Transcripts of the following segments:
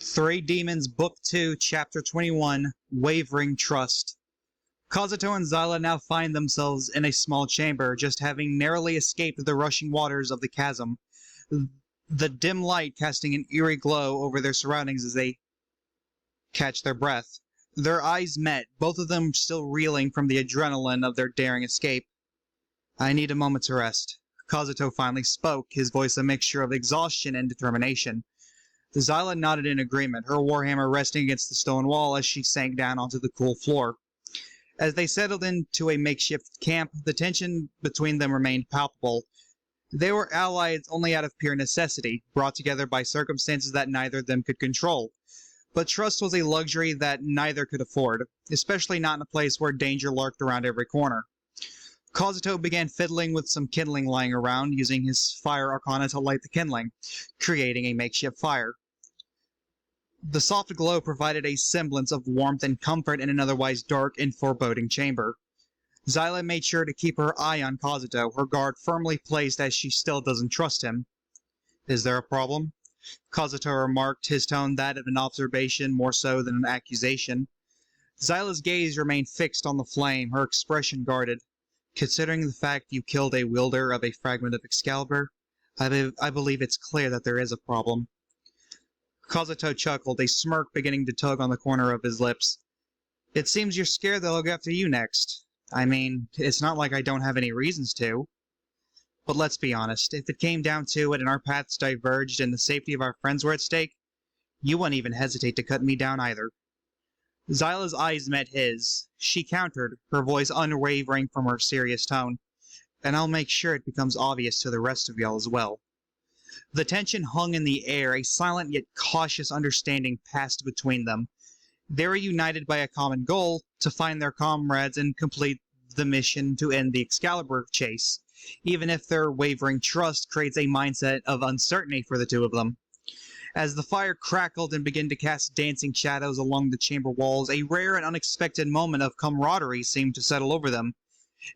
Three Demons, Book 2, Chapter 21, Wavering Trust. Kazuto and Zyla now find themselves in a small chamber, just having narrowly escaped the rushing waters of the chasm, the dim light casting an eerie glow over their surroundings as they catch their breath. Their eyes met, both of them still reeling from the adrenaline of their daring escape. "I need a moment to rest." Kazuto finally spoke, his voice a mixture of exhaustion and determination. Zyla nodded in agreement, her warhammer resting against the stone wall as she sank down onto the cool floor. As they settled into a makeshift camp, the tension between them remained palpable. They were allies only out of pure necessity, brought together by circumstances that neither of them could control. But trust was a luxury that neither could afford, especially not in a place where danger lurked around every corner. Kazuto began fiddling with some kindling lying around, using his fire arcana to light the kindling, creating a makeshift fire. The soft glow provided a semblance of warmth and comfort in an otherwise dark and foreboding chamber. Zyla made sure to keep her eye on Kazuto, her guard firmly placed as she still doesn't trust him. "Is there a problem?" Kazuto remarked, his tone that of an observation more so than an accusation. Zyla's gaze remained fixed on the flame, her expression guarded. "Considering the fact you killed a wielder of a fragment of Excalibur, I believe it's clear that there is a problem." Kazuto chuckled, a smirk beginning to tug on the corner of his lips. "It seems you're scared that I'll go after you next. I mean, it's not like I don't have any reasons to. But let's be honest, if it came down to it and our paths diverged and the safety of our friends were at stake, you wouldn't even hesitate to cut me down either." Zyla's eyes met his. She countered, her voice unwavering from her serious tone. "And I'll make sure it becomes obvious to the rest of y'all as well." The tension hung in the air, a silent yet cautious understanding passed between them. They were united by a common goal, to find their comrades and complete the mission to end the Excalibur chase, even if their wavering trust creates a mindset of uncertainty for the two of them. As the fire crackled and began to cast dancing shadows along the chamber walls, a rare and unexpected moment of camaraderie seemed to settle over them.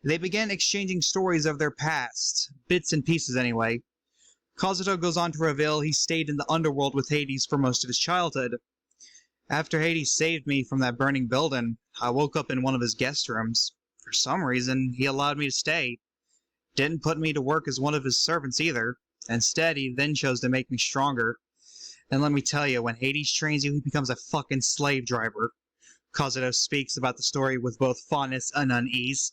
They began exchanging stories of their past, bits and pieces anyway. Kazuto goes on to reveal he stayed in the underworld with Hades for most of his childhood. "After Hades saved me from that burning building, I woke up in one of his guest rooms. For some reason, he allowed me to stay. Didn't put me to work as one of his servants either. Instead, he then chose to make me stronger. And let me tell you, when Hades trains you, he becomes a fucking slave driver." Kazuto speaks about the story with both fondness and unease.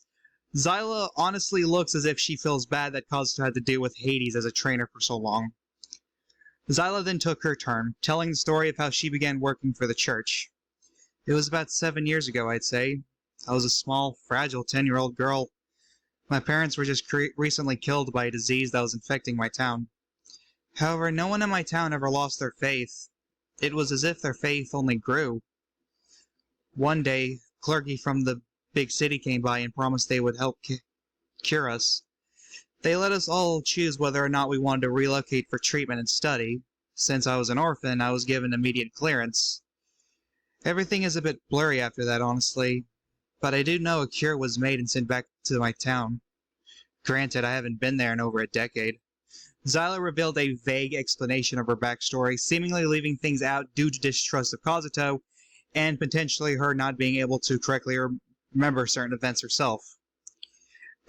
Zyla honestly looks as if she feels bad that Kazuto had to deal with Hades as a trainer for so long. Zyla then took her turn, telling the story of how she began working for the church. "It was about 7 years ago, I'd say. I was a small, fragile 10-year-old girl. My parents were just recently killed by a disease that was infecting my town. However, no one in my town ever lost their faith. It was as if their faith only grew. One day, clergy from the big city came by and promised they would help cure us. They let us all choose whether or not we wanted to relocate for treatment and study. Since I was an orphan, I was given immediate clearance. Everything is a bit blurry after that, honestly, but I do know a cure was made and sent back to my town. Granted, I haven't been there in over a decade." Zyla revealed a vague explanation of her backstory, seemingly leaving things out due to distrust of Kazuto, and potentially her not being able to correctly remember certain events herself.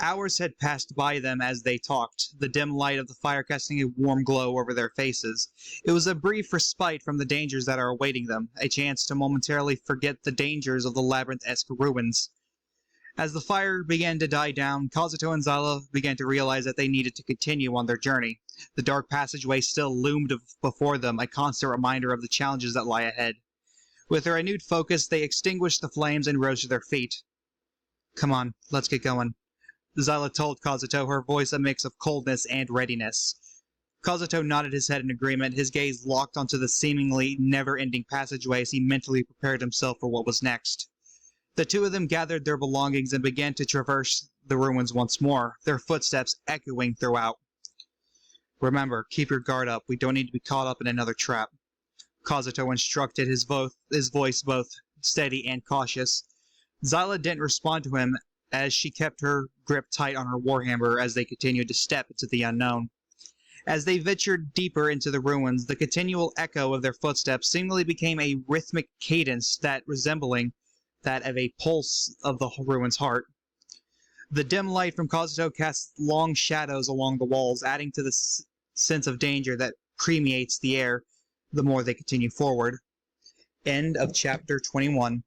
Hours had passed by them as they talked, the dim light of the fire casting a warm glow over their faces. It was a brief respite from the dangers that are awaiting them, a chance to momentarily forget the dangers of the labyrinth-esque ruins. As the fire began to die down, Kazuto and Zyla began to realize that they needed to continue on their journey. The dark passageway still loomed before them, a constant reminder of the challenges that lie ahead. With their renewed focus, they extinguished the flames and rose to their feet. "Come on, let's get going," Zyla told Kazuto, her voice a mix of coldness and readiness. Kazuto nodded his head in agreement, his gaze locked onto the seemingly never-ending passageway as he mentally prepared himself for what was next. The two of them gathered their belongings and began to traverse the ruins once more, their footsteps echoing throughout. "Remember, keep your guard up. We don't need to be caught up in another trap," Kazuto instructed, his voice both steady and cautious. Zyla didn't respond to him as she kept her grip tight on her warhammer as they continued to step into the unknown. As they ventured deeper into the ruins, the continual echo of their footsteps seemingly became a rhythmic cadence that resembling that of a pulse of the ruin's heart. The dim light from Kazuto cast long shadows along the walls, adding to the sense of danger that permeates the air the more they continue forward. End of chapter 21.